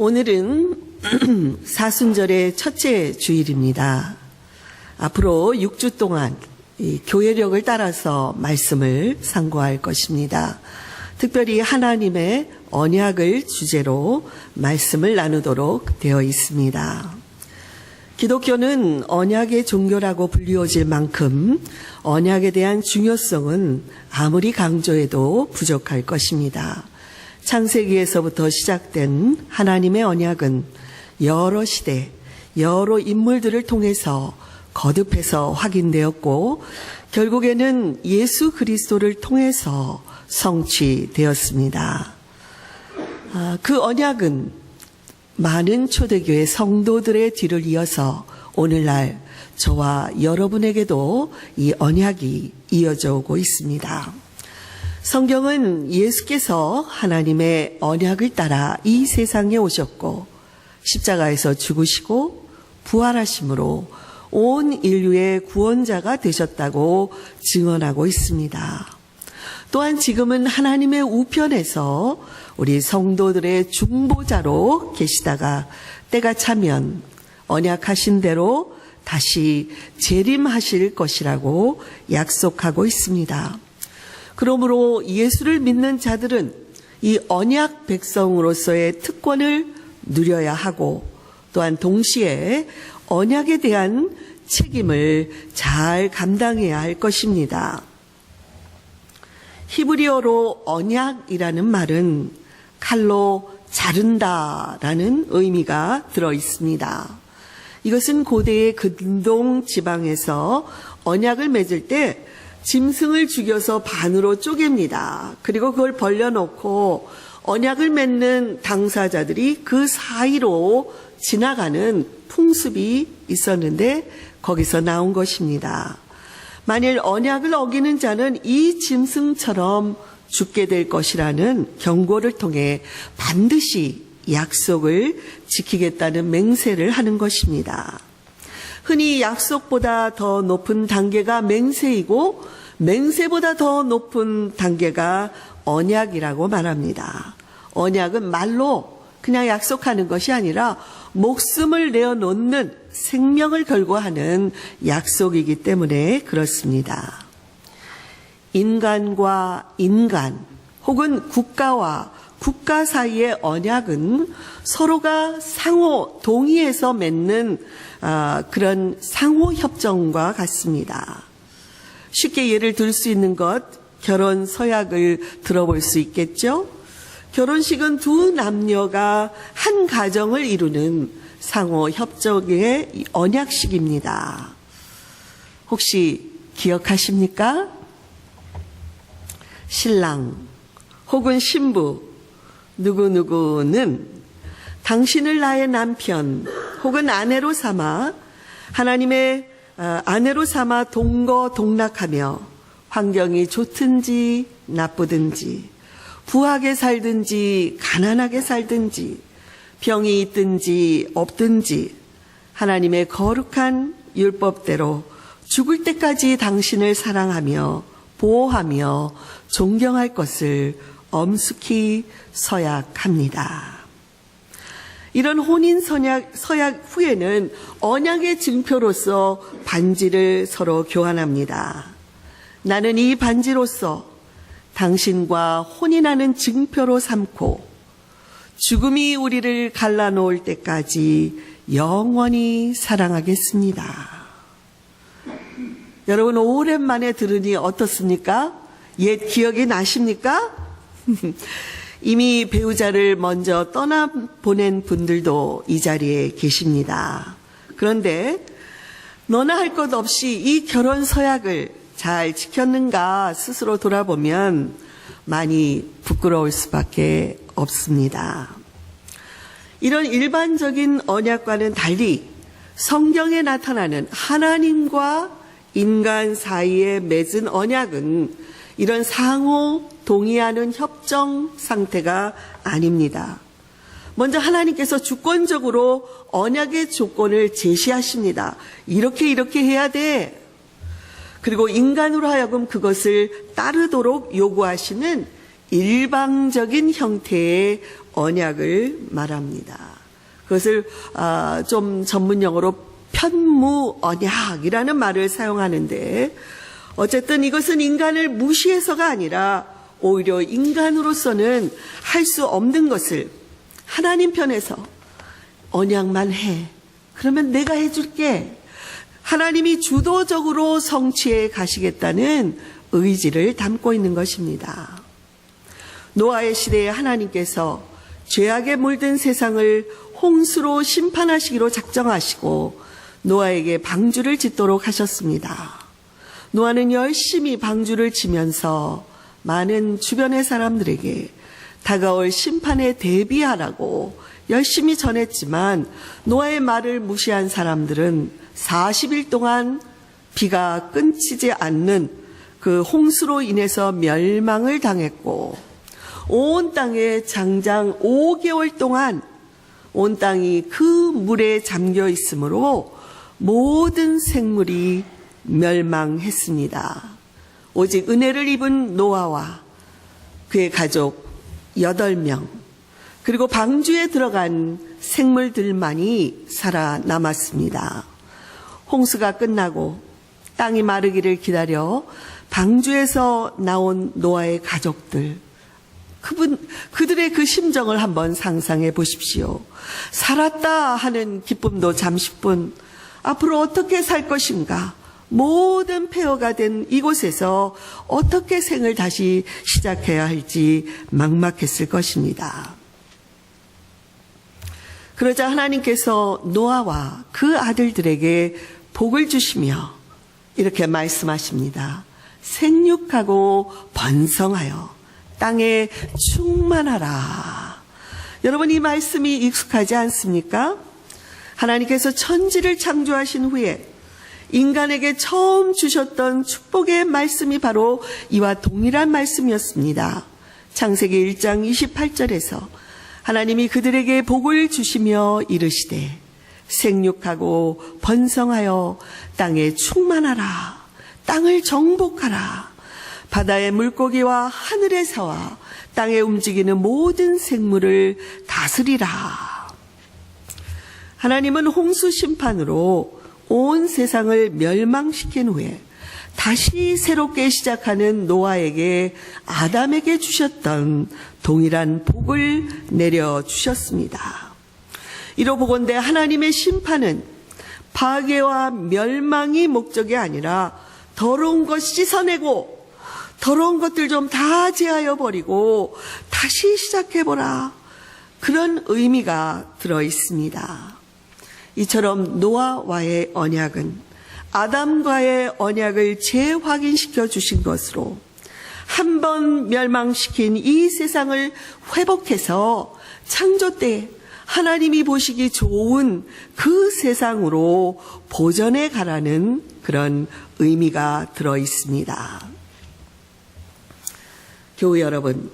오늘은 사순절의 첫째 주일입니다. 앞으로 6주 동안 이 교회력을 따라서 말씀을 상고할 것입니다. 특별히 하나님의 언약을 주제로 말씀을 나누도록 되어 있습니다. 기독교는 언약의 종교라고 불리워질 만큼 언약에 대한 중요성은 아무리 강조해도 부족할 것입니다. 창세기에서부터 시작된 하나님의 언약은 여러 시대, 여러 인물들을 통해서 거듭해서 확인되었고 결국에는 예수 그리스도를 통해서 성취되었습니다. 그 언약은 많은 초대교회 성도들의 뒤를 이어서 오늘날 저와 여러분에게도 이 언약이 이어져 오고 있습니다. 성경은 예수께서 하나님의 언약을 따라 이 세상에 오셨고 십자가에서 죽으시고 부활하심으로 온 인류의 구원자가 되셨다고 증언하고 있습니다. 또한 지금은 하나님의 우편에서 우리 성도들의 중보자로 계시다가 때가 차면 언약하신 대로 다시 재림하실 것이라고 약속하고 있습니다. 그러므로 예수를 믿는 자들은 이 언약 백성으로서의 특권을 누려야 하고 또한 동시에 언약에 대한 책임을 잘 감당해야 할 것입니다. 히브리어로 언약이라는 말은 칼로 자른다라는 의미가 들어 있습니다. 이것은 고대의 근동 지방에서 언약을 맺을 때 짐승을 죽여서 반으로 쪼갭니다. 그리고 그걸 벌려놓고 언약을 맺는 당사자들이 그 사이로 지나가는 풍습이 있었는데 거기서 나온 것입니다. 만일 언약을 어기는 자는 이 짐승처럼 죽게 될 것이라는 경고를 통해 반드시 약속을 지키겠다는 맹세를 하는 것입니다. 흔히 약속보다 더 높은 단계가 맹세이고 맹세보다 더 높은 단계가 언약이라고 말합니다. 언약은 말로 그냥 약속하는 것이 아니라 목숨을 내어놓는 생명을 걸고 하는 약속이기 때문에 그렇습니다. 인간과 인간 혹은 국가와 국가 사이의 언약은 서로가 상호 동의해서 맺는 그런 상호 협정과 같습니다. 쉽게 예를 들 수 있는 것, 결혼 서약을 들어볼 수 있겠죠? 결혼식은 두 남녀가 한 가정을 이루는 상호 협정의 언약식입니다. 혹시 기억하십니까? 신랑 혹은 신부 누구누구는 당신을 나의 남편 혹은 아내로 삼아 하나님의 아내로 삼아 동거동락하며 환경이 좋든지 나쁘든지 부하게 살든지 가난하게 살든지 병이 있든지 없든지 하나님의 거룩한 율법대로 죽을 때까지 당신을 사랑하며 보호하며 존경할 것을 엄숙히 서약합니다. 이런 혼인 서약 후에는 언약의 증표로서 반지를 서로 교환합니다. 나는 이 반지로서 당신과 혼인하는 증표로 삼고 죽음이 우리를 갈라놓을 때까지 영원히 사랑하겠습니다. 여러분 오랜만에 들으니 어떻습니까? 옛 기억이 나십니까? 이미 배우자를 먼저 떠나보낸 분들도 이 자리에 계십니다. 그런데 너나 할 것 없이 이 결혼 서약을 잘 지켰는가 스스로 돌아보면 많이 부끄러울 수밖에 없습니다. 이런 일반적인 언약과는 달리 성경에 나타나는 하나님과 인간 사이에 맺은 언약은 이런 상호 동의하는 협정 상태가 아닙니다. 먼저 하나님께서 주권적으로 언약의 조건을 제시하십니다. 이렇게 해야 돼. 그리고 인간으로 하여금 그것을 따르도록 요구하시는 일방적인 형태의 언약을 말합니다. 그것을 좀 전문 용어로 편무 언약이라는 말을 사용하는데, 어쨌든 이것은 인간을 무시해서가 아니라 오히려 인간으로서는 할 수 없는 것을 하나님 편에서 언약만 해. 그러면 내가 해줄게. 하나님이 주도적으로 성취해 가시겠다는 의지를 담고 있는 것입니다. 노아의 시대에 하나님께서 죄악에 물든 세상을 홍수로 심판하시기로 작정하시고 노아에게 방주를 짓도록 하셨습니다. 노아는 열심히 방주를 지면서 많은 주변의 사람들에게 다가올 심판에 대비하라고 열심히 전했지만 노아의 말을 무시한 사람들은 40일 동안 비가 끊이지 않는 그 홍수로 인해서 멸망을 당했고, 온 땅에 장장 5개월 동안 온 땅이 그 물에 잠겨 있으므로 모든 생물이 멸망했습니다. 오직 은혜를 입은 노아와 그의 가족 8명, 그리고 방주에 들어간 생물들만이 살아남았습니다. 홍수가 끝나고 땅이 마르기를 기다려 방주에서 나온 노아의 가족들, 그들의 그 심정을 한번 상상해 보십시오. 살았다 하는 기쁨도 잠시뿐, 앞으로 어떻게 살 것인가, 모든 폐허가 된 이곳에서 어떻게 생을 다시 시작해야 할지 막막했을 것입니다. 그러자 하나님께서 노아와 그 아들들에게 복을 주시며 이렇게 말씀하십니다. 생육하고 번성하여 땅에 충만하라. 여러분, 이 말씀이 익숙하지 않습니까? 하나님께서 천지를 창조하신 후에 인간에게 처음 주셨던 축복의 말씀이 바로 이와 동일한 말씀이었습니다. 창세기 1장 28절에서 하나님이 그들에게 복을 주시며 이르시되 생육하고 번성하여 땅에 충만하라. 땅을 정복하라. 바다의 물고기와 하늘의 새와 땅에 움직이는 모든 생물을 다스리라. 하나님은 홍수 심판으로 온 세상을 멸망시킨 후에 다시 새롭게 시작하는 노아에게, 아담에게 주셨던 동일한 복을 내려주셨습니다. 이로보건대 하나님의 심판은 파괴와 멸망이 목적이 아니라 더러운 것 씻어내고 더러운 것들 좀 다 제하여 버리고 다시 시작해보라, 그런 의미가 들어있습니다. 이처럼 노아와의 언약은 아담과의 언약을 재확인시켜 주신 것으로 한 번 멸망시킨 이 세상을 회복해서 창조 때 하나님이 보시기 좋은 그 세상으로 보전해 가라는 그런 의미가 들어 있습니다. 교우 여러분,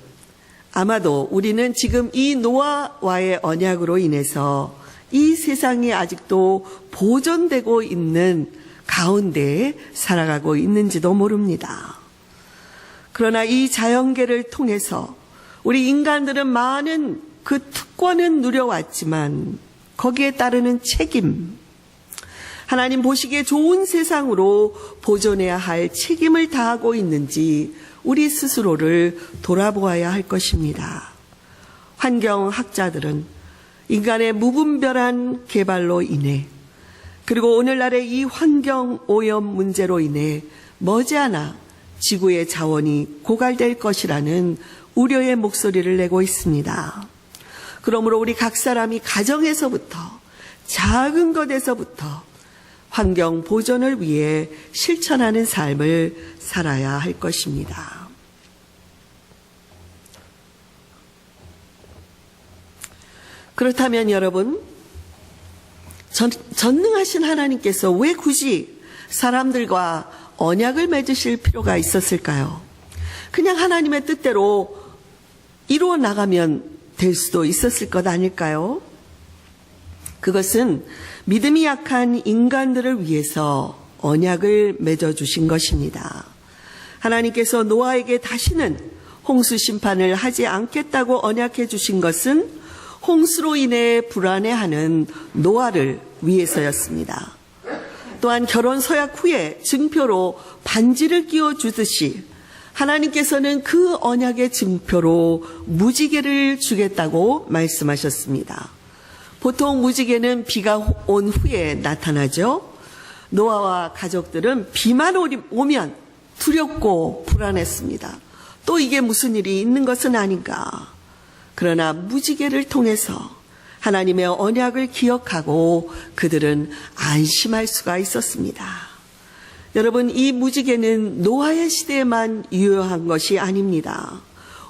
아마도 우리는 지금 이 노아와의 언약으로 인해서 이 세상이 아직도 보존되고 있는 가운데 살아가고 있는지도 모릅니다. 그러나 이 자연계를 통해서 우리 인간들은 많은 그 특권은 누려왔지만 거기에 따르는 책임, 하나님 보시기에 좋은 세상으로 보존해야 할 책임을 다하고 있는지 우리 스스로를 돌아보아야 할 것입니다. 환경학자들은 인간의 무분별한 개발로 인해, 그리고 오늘날의 이 환경 오염 문제로 인해 머지않아 지구의 자원이 고갈될 것이라는 우려의 목소리를 내고 있습니다. 그러므로 우리 각 사람이 가정에서부터, 작은 것에서부터 환경 보존을 위해 실천하는 삶을 살아야 할 것입니다. 그렇다면 여러분, 전능하신 하나님께서 왜 굳이 사람들과 언약을 맺으실 필요가 있었을까요? 그냥 하나님의 뜻대로 이루어 나가면 될 수도 있었을 것 아닐까요? 그것은 믿음이 약한 인간들을 위해서 언약을 맺어주신 것입니다. 하나님께서 노아에게 다시는 홍수 심판을 하지 않겠다고 언약해 주신 것은 홍수로 인해 불안해하는 노아를 위해서였습니다. 또한 결혼 서약 후에 증표로 반지를 끼워주듯이 하나님께서는 그 언약의 증표로 무지개를 주겠다고 말씀하셨습니다. 보통 무지개는 비가 온 후에 나타나죠. 노아와 가족들은 비만 오면 두렵고 불안했습니다. 또 이게 무슨 일이 있는 것은 아닌가. 그러나 무지개를 통해서 하나님의 언약을 기억하고 그들은 안심할 수가 있었습니다. 여러분, 이 무지개는 노아의 시대에만 유효한 것이 아닙니다.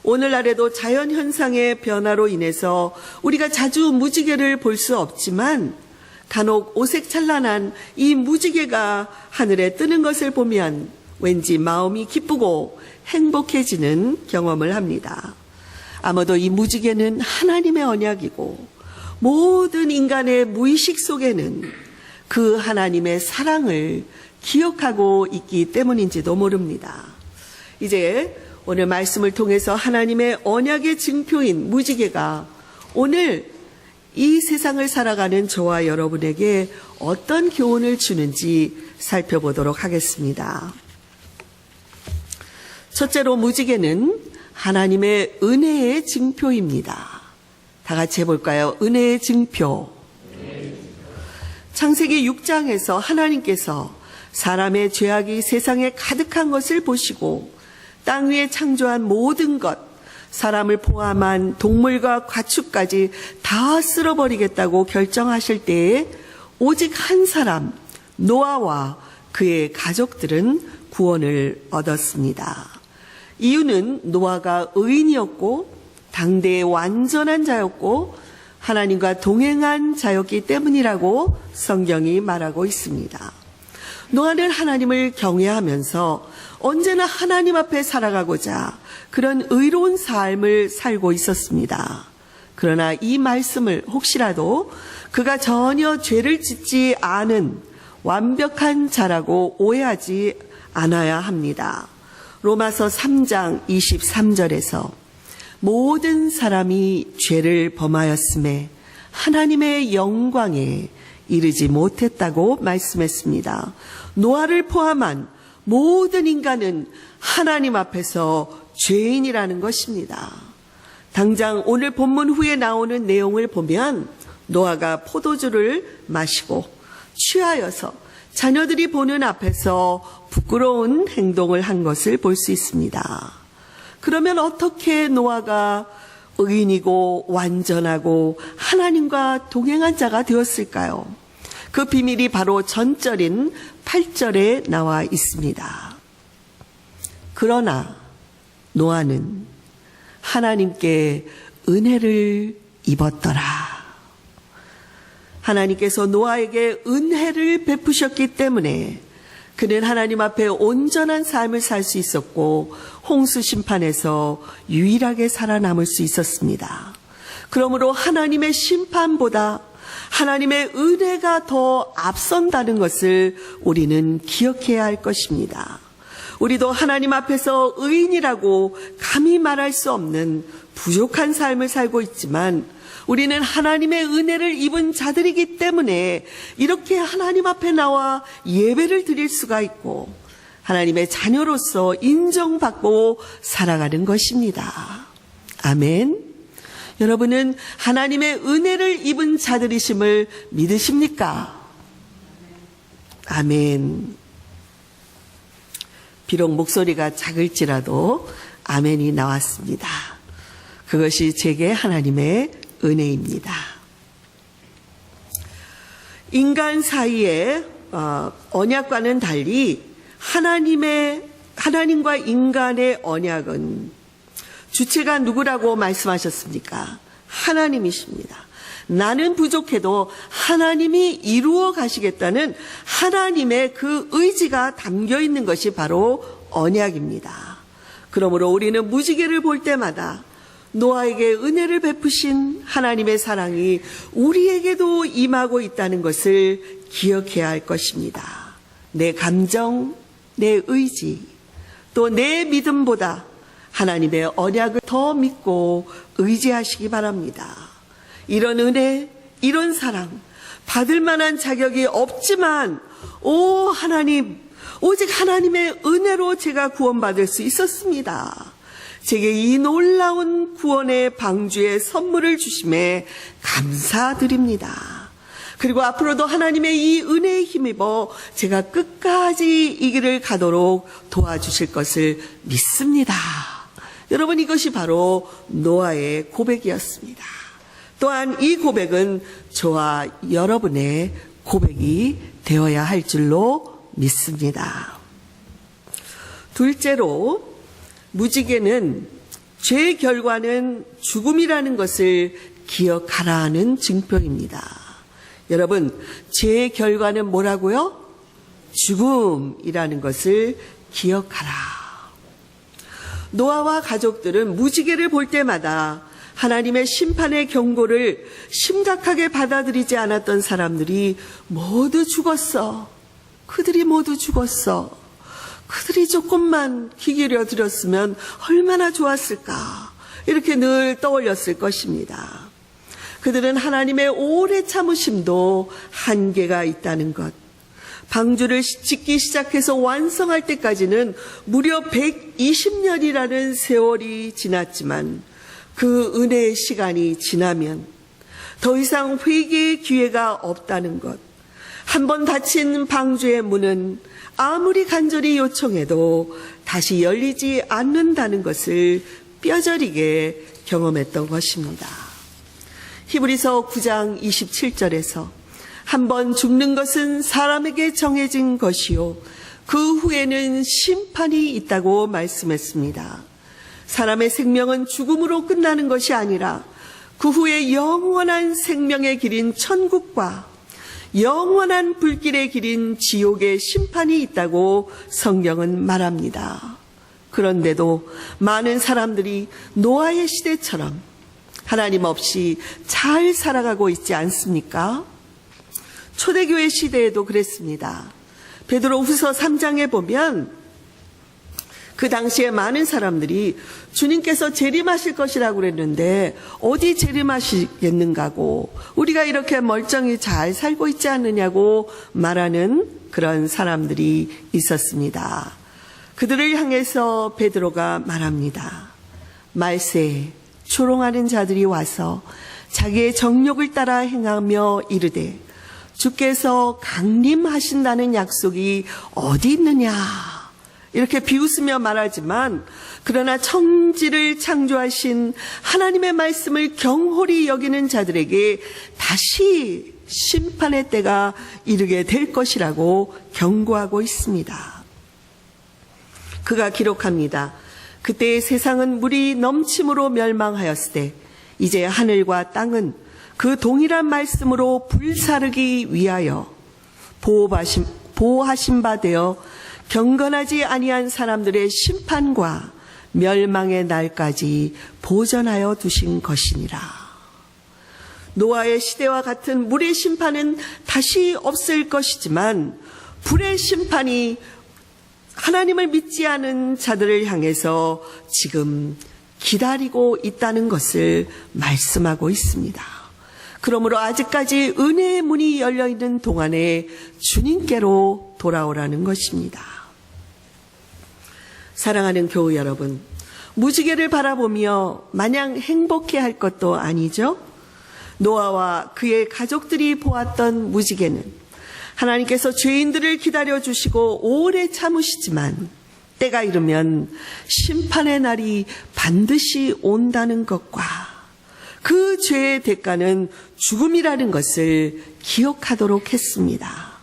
오늘날에도 자연현상의 변화로 인해서 우리가 자주 무지개를 볼 수 없지만 간혹 오색찬란한 이 무지개가 하늘에 뜨는 것을 보면 왠지 마음이 기쁘고 행복해지는 경험을 합니다. 아마도 이 무지개는 하나님의 언약이고 모든 인간의 무의식 속에는 그 하나님의 사랑을 기억하고 있기 때문인지도 모릅니다. 이제 오늘 말씀을 통해서 하나님의 언약의 증표인 무지개가 오늘 이 세상을 살아가는 저와 여러분에게 어떤 교훈을 주는지 살펴보도록 하겠습니다. 첫째로 무지개는 하나님의 은혜의 증표입니다. 다 같이 해볼까요? 은혜의 증표. 창세기 6장에서 하나님께서 사람의 죄악이 세상에 가득한 것을 보시고 땅 위에 창조한 모든 것, 사람을 포함한 동물과 가축까지 다 쓸어버리겠다고 결정하실 때에 오직 한 사람, 노아와 그의 가족들은 구원을 얻었습니다. 이유는 노아가 의인이었고 당대의 완전한 자였고 하나님과 동행한 자였기 때문이라고 성경이 말하고 있습니다. 노아는 하나님을 경외하면서 언제나 하나님 앞에 살아가고자 그런 의로운 삶을 살고 있었습니다. 그러나 이 말씀을 혹시라도 그가 전혀 죄를 짓지 않은 완벽한 자라고 오해하지 않아야 합니다. 로마서 3장 23절에서 모든 사람이 죄를 범하였음에 하나님의 영광에 이르지 못했다고 말씀했습니다. 노아를 포함한 모든 인간은 하나님 앞에서 죄인이라는 것입니다. 당장 오늘 본문 후에 나오는 내용을 보면 노아가 포도주를 마시고 취하여서 자녀들이 보는 앞에서 부끄러운 행동을 한 것을 볼 수 있습니다. 그러면 어떻게 노아가 의인이고 완전하고 하나님과 동행한 자가 되었을까요? 그 비밀이 바로 전절인 8절에 나와 있습니다. 그러나 노아는 하나님께 은혜를 입었더라. 하나님께서 노아에게 은혜를 베푸셨기 때문에 그는 하나님 앞에 온전한 삶을 살 수 있었고 홍수 심판에서 유일하게 살아남을 수 있었습니다. 그러므로 하나님의 심판보다 하나님의 은혜가 더 앞선다는 것을 우리는 기억해야 할 것입니다. 우리도 하나님 앞에서 의인이라고 감히 말할 수 없는 부족한 삶을 살고 있지만 우리는 하나님의 은혜를 입은 자들이기 때문에 이렇게 하나님 앞에 나와 예배를 드릴 수가 있고 하나님의 자녀로서 인정받고 살아가는 것입니다. 아멘. 여러분은 하나님의 은혜를 입은 자들이심을 믿으십니까? 아멘. 비록 목소리가 작을지라도 아멘이 나왔습니다. 그것이 제게 하나님의 은혜입니다. 인간 사이의 언약과는 달리 하나님과 인간의 언약은 주체가 누구라고 말씀하셨습니까? 하나님이십니다. 나는 부족해도 하나님이 이루어 가시겠다는 하나님의 그 의지가 담겨 있는 것이 바로 언약입니다. 그러므로 우리는 무지개를 볼 때마다 노아에게 은혜를 베푸신 하나님의 사랑이 우리에게도 임하고 있다는 것을 기억해야 할 것입니다. 내 감정, 내 의지, 또 내 믿음보다 하나님의 언약을 더 믿고 의지하시기 바랍니다. 이런 은혜, 이런 사랑 받을 만한 자격이 없지만 오 하나님, 오직 하나님의 은혜로 제가 구원받을 수 있었습니다. 제게 이 놀라운 구원의 방주의 선물을 주심에 감사드립니다. 그리고 앞으로도 하나님의 이 은혜에 힘입어 제가 끝까지 이 길을 가도록 도와주실 것을 믿습니다. 여러분, 이것이 바로 노아의 고백이었습니다. 또한 이 고백은 저와 여러분의 고백이 되어야 할 줄로 믿습니다. 둘째로, 무지개는 죄의 결과는 죽음이라는 것을 기억하라는 증표입니다. 여러분, 죄의 결과는 뭐라고요? 죽음이라는 것을 기억하라. 노아와 가족들은 무지개를 볼 때마다 하나님의 심판의 경고를 심각하게 받아들이지 않았던 사람들이 모두 죽었어. 그들이 모두 죽었어. 그들이 조금만 귀 기울여 들었으면 얼마나 좋았을까. 이렇게 늘 떠올렸을 것입니다. 그들은 하나님의 오래 참으심도 한계가 있다는 것. 방주를 짓기 시작해서 완성할 때까지는 무려 120년이라는 세월이 지났지만 그 은혜의 시간이 지나면 더 이상 회개의 기회가 없다는 것. 한번 닫힌 방주의 문은 아무리 간절히 요청해도 다시 열리지 않는다는 것을 뼈저리게 경험했던 것입니다. 히브리서 9장 27절에서 한번 죽는 것은 사람에게 정해진 것이요 그 후에는 심판이 있다고 말씀했습니다. 사람의 생명은 죽음으로 끝나는 것이 아니라 그 후에 영원한 생명의 길인 천국과 영원한 불길의 길인 지옥의 심판이 있다고 성경은 말합니다. 그런데도 많은 사람들이 노아의 시대처럼 하나님 없이 잘 살아가고 있지 않습니까? 초대교회 시대에도 그랬습니다. 베드로후서 3장에 보면 그 당시에 많은 사람들이 주님께서 재림하실 것이라고 그랬는데 어디 재림하시겠는가고 우리가 이렇게 멀쩡히 잘 살고 있지 않느냐고 말하는 그런 사람들이 있었습니다. 그들을 향해서 베드로가 말합니다. 말세에 조롱하는 자들이 와서 자기의 정욕을 따라 행하며 이르되 주께서 강림하신다는 약속이 어디 있느냐 이렇게 비웃으며 말하지만 그러나 천지를 창조하신 하나님의 말씀을 경홀히 여기는 자들에게 다시 심판의 때가 이르게 될 것이라고 경고하고 있습니다. 그가 기록합니다. 그때 세상은 물이 넘침으로 멸망하였을 때 이제 하늘과 땅은 그 동일한 말씀으로 불사르기 위하여 보호하신 바 되어 경건하지 아니한 사람들의 심판과 멸망의 날까지 보전하여 두신 것이니라. 노아의 시대와 같은 물의 심판은 다시 없을 것이지만 불의 심판이 하나님을 믿지 않은 자들을 향해서 지금 기다리고 있다는 것을 말씀하고 있습니다. 그러므로 아직까지 은혜의 문이 열려있는 동안에 주님께로 돌아오라는 것입니다. 사랑하는 교우 여러분, 무지개를 바라보며 마냥 행복해할 것도 아니죠? 노아와 그의 가족들이 보았던 무지개는 하나님께서 죄인들을 기다려주시고 오래 참으시지만 때가 이르면 심판의 날이 반드시 온다는 것과 그 죄의 대가는 죽음이라는 것을 기억하도록 했습니다.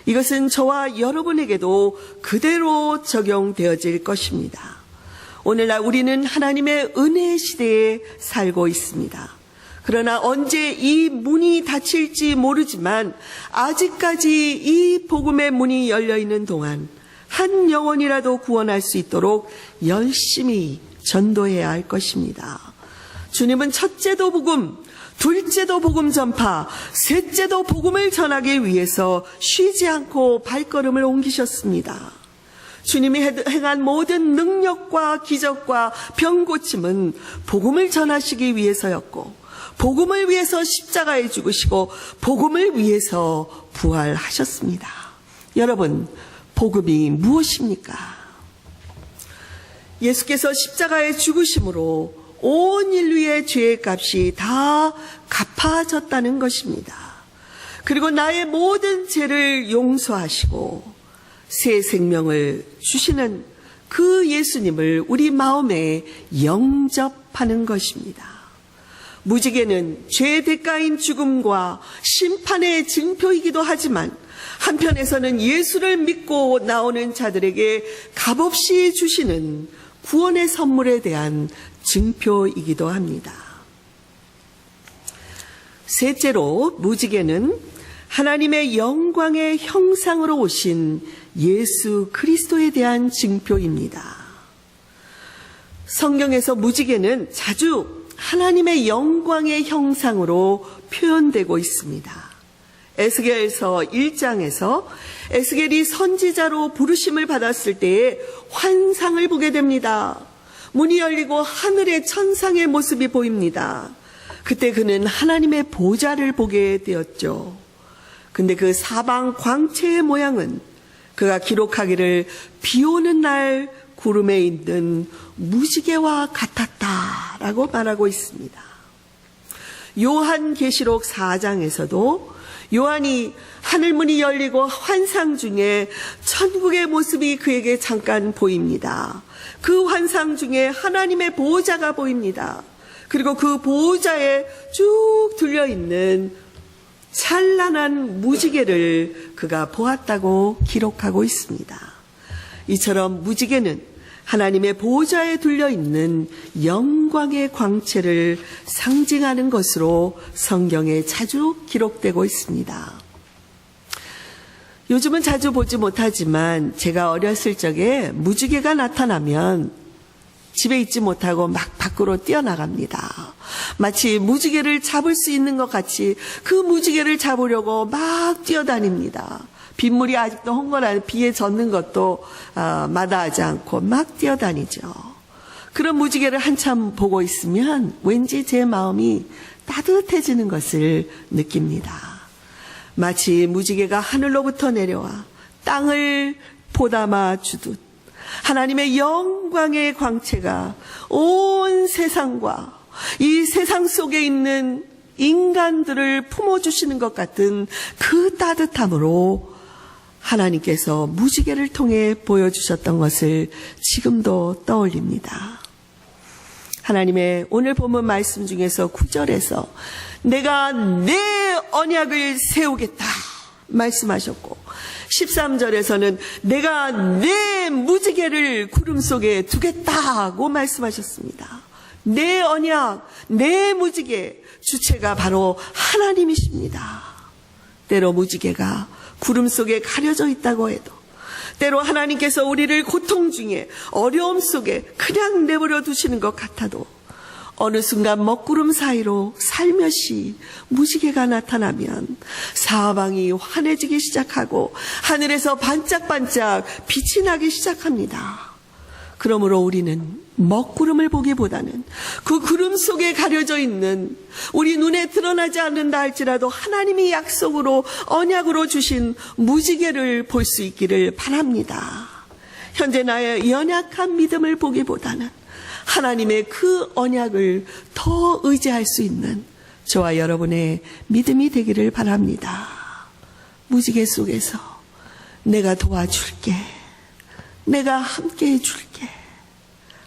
이것은 저와 여러분에게도 그대로 적용되어질 것입니다. 오늘날 우리는 하나님의 은혜의 시대에 살고 있습니다. 그러나 언제 이 문이 닫힐지 모르지만 아직까지 이 복음의 문이 열려있는 동안 한 영혼이라도 구원할 수 있도록 열심히 전도해야 할 것입니다. 주님은 첫째도 복음, 둘째도 복음 전파, 셋째도 복음을 전하기 위해서 쉬지 않고 발걸음을 옮기셨습니다. 주님이 행한 모든 능력과 기적과 병 고침은 복음을 전하시기 위해서였고 복음을 위해서 십자가에 죽으시고 복음을 위해서 부활하셨습니다. 여러분, 복음이 무엇입니까? 예수께서 십자가에 죽으심으로 온 인류의 죄의 값이 다 갚아졌다는 것입니다. 그리고 나의 모든 죄를 용서하시고 새 생명을 주시는 그 예수님을 우리 마음에 영접하는 것입니다. 무지개는 죄의 대가인 죽음과 심판의 징표이기도 하지만 한편에서는 예수를 믿고 나오는 자들에게 값없이 주시는 구원의 선물에 대한 증표이기도 합니다. 셋째로 무지개는 하나님의 영광의 형상으로 오신 예수 그리스도에 대한 증표입니다. 성경에서 무지개는 자주 하나님의 영광의 형상으로 표현되고 있습니다. 에스겔서 1장에서 에스겔이 선지자로 부르심을 받았을 때에 환상을 보게 됩니다. 문이 열리고 하늘의 천상의 모습이 보입니다. 그때 그는 하나님의 보좌를 보게 되었죠. 근데 그 사방 광채의 모양은 그가 기록하기를 비 오는 날 구름에 있는 무지개와 같았다라고 말하고 있습니다. 요한계시록 4장에서도 요한이 하늘문이 열리고 환상 중에 천국의 모습이 그에게 잠깐 보입니다. 그 환상 중에 하나님의 보호자가 보입니다. 그리고 그 보호자에 쭉 둘려있는 찬란한 무지개를 그가 보았다고 기록하고 있습니다. 이처럼 무지개는 하나님의 보호자에 둘려있는 영광의 광채를 상징하는 것으로 성경에 자주 기록되고 있습니다. 요즘은 자주 보지 못하지만 제가 어렸을 적에 무지개가 나타나면 집에 있지 못하고 막 밖으로 뛰어나갑니다. 마치 무지개를 잡을 수 있는 것 같이 그 무지개를 잡으려고 막 뛰어다닙니다. 빗물이 아직도 헝건한 비에 젖는 것도 마다하지 않고 막 뛰어다니죠. 그런 무지개를 한참 보고 있으면 왠지 제 마음이 따뜻해지는 것을 느낍니다. 마치 무지개가 하늘로부터 내려와 땅을 보담아 주듯 하나님의 영광의 광채가 온 세상과 이 세상 속에 있는 인간들을 품어주시는 것 같은 그 따뜻함으로 하나님께서 무지개를 통해 보여주셨던 것을 지금도 떠올립니다. 하나님의 오늘 본문 말씀 중에서 9절에서 내가 내 언약을 세우겠다 말씀하셨고 13절에서는 내가 내 무지개를 구름 속에 두겠다고 말씀하셨습니다. 내 언약, 내 무지개, 주체가 바로 하나님이십니다. 때로 무지개가 구름 속에 가려져 있다고 해도 때로 하나님께서 우리를 고통 중에 어려움 속에 그냥 내버려 두시는 것 같아도 어느 순간 먹구름 사이로 살며시 무지개가 나타나면 사방이 환해지기 시작하고 하늘에서 반짝반짝 빛이 나기 시작합니다. 그러므로 우리는 먹구름을 보기보다는 그 구름 속에 가려져 있는 우리 눈에 드러나지 않는다 할지라도 하나님이 약속으로 언약으로 주신 무지개를 볼 수 있기를 바랍니다. 현재 나의 연약한 믿음을 보기보다는 하나님의 그 언약을 더 의지할 수 있는 저와 여러분의 믿음이 되기를 바랍니다. 무지개 속에서 내가 도와줄게, 내가 함께 해줄게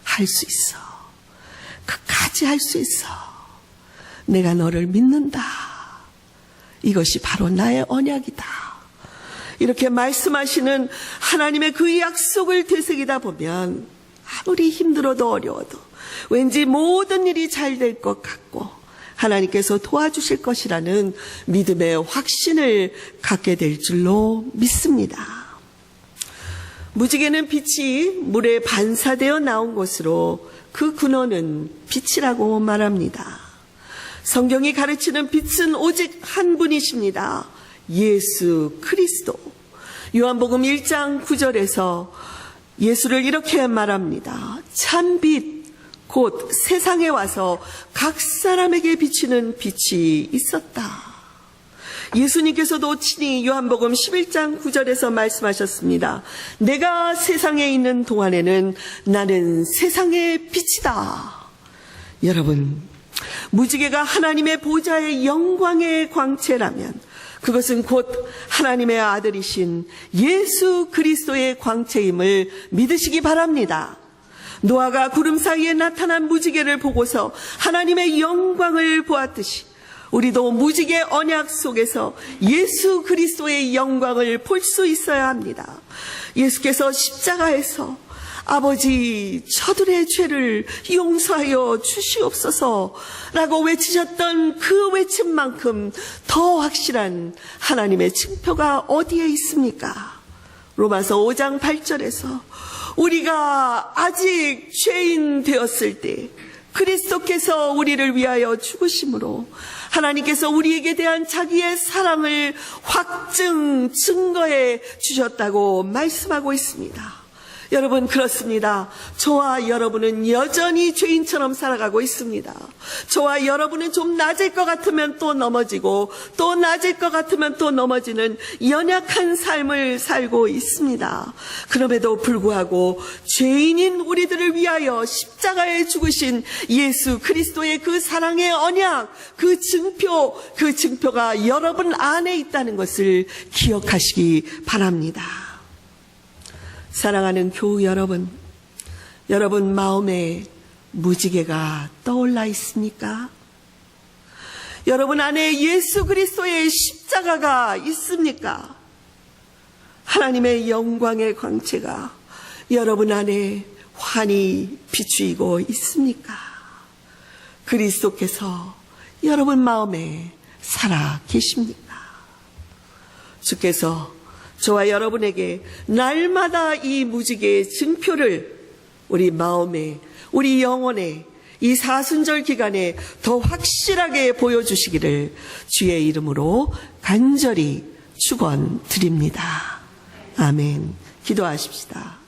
할 수 있어. 끝까지 할 수 있어. 내가 너를 믿는다. 이것이 바로 나의 언약이다. 이렇게 말씀하시는 하나님의 그 약속을 되새기다 보면 아무리 힘들어도 어려워도 왠지 모든 일이 잘 될 것 같고 하나님께서 도와주실 것이라는 믿음의 확신을 갖게 될 줄로 믿습니다. 무지개는 빛이 물에 반사되어 나온 것으로 그 근원은 빛이라고 말합니다. 성경이 가르치는 빛은 오직 한 분이십니다. 예수 그리스도. 요한복음 1장 9절에서 예수를 이렇게 말합니다. 참빛 곧 세상에 와서 각 사람에게 비치는 빛이 있었다. 예수님께서도 친히 요한복음 11장 9절에서 말씀하셨습니다. 내가 세상에 있는 동안에는 나는 세상의 빛이다. 여러분, 무지개가 하나님의 보좌의 영광의 광채라면 그것은 곧 하나님의 아들이신 예수 그리스도의 광채임을 믿으시기 바랍니다. 노아가 구름 사이에 나타난 무지개를 보고서 하나님의 영광을 보았듯이 우리도 무지개 언약 속에서 예수 그리스도의 영광을 볼 수 있어야 합니다. 예수께서 십자가에서 아버지, 저들의 죄를 용서하여 주시옵소서라고 외치셨던 그 외침만큼 더 확실한 하나님의 징표가 어디에 있습니까? 로마서 5장 8절에서 우리가 아직 죄인 되었을 때 그리스도께서 우리를 위하여 죽으심으로 하나님께서 우리에게 대한 자기의 사랑을 증거해 주셨다고 말씀하고 있습니다. 여러분, 그렇습니다. 저와 여러분은 여전히 죄인처럼 살아가고 있습니다. 저와 여러분은 좀 낮을 것 같으면 또 넘어지고 또 낮을 것 같으면 또 넘어지는 연약한 삶을 살고 있습니다. 그럼에도 불구하고 죄인인 우리들을 위하여 십자가에 죽으신 예수 그리스도의 그 사랑의 언약, 그 증표가 여러분 안에 있다는 것을 기억하시기 바랍니다. 사랑하는 교우 여러분, 여러분 마음에 무지개가 떠올라 있습니까? 여러분 안에 예수 그리스도의 십자가가 있습니까? 하나님의 영광의 광채가 여러분 안에 환히 비추이고 있습니까? 그리스도께서 여러분 마음에 살아 계십니까? 주께서 저와 여러분에게 날마다 이 무지개의 증표를 우리 마음에, 우리 영혼에, 이 사순절 기간에 더 확실하게 보여주시기를 주의 이름으로 간절히 축원드립니다. 아멘. 기도하십시다.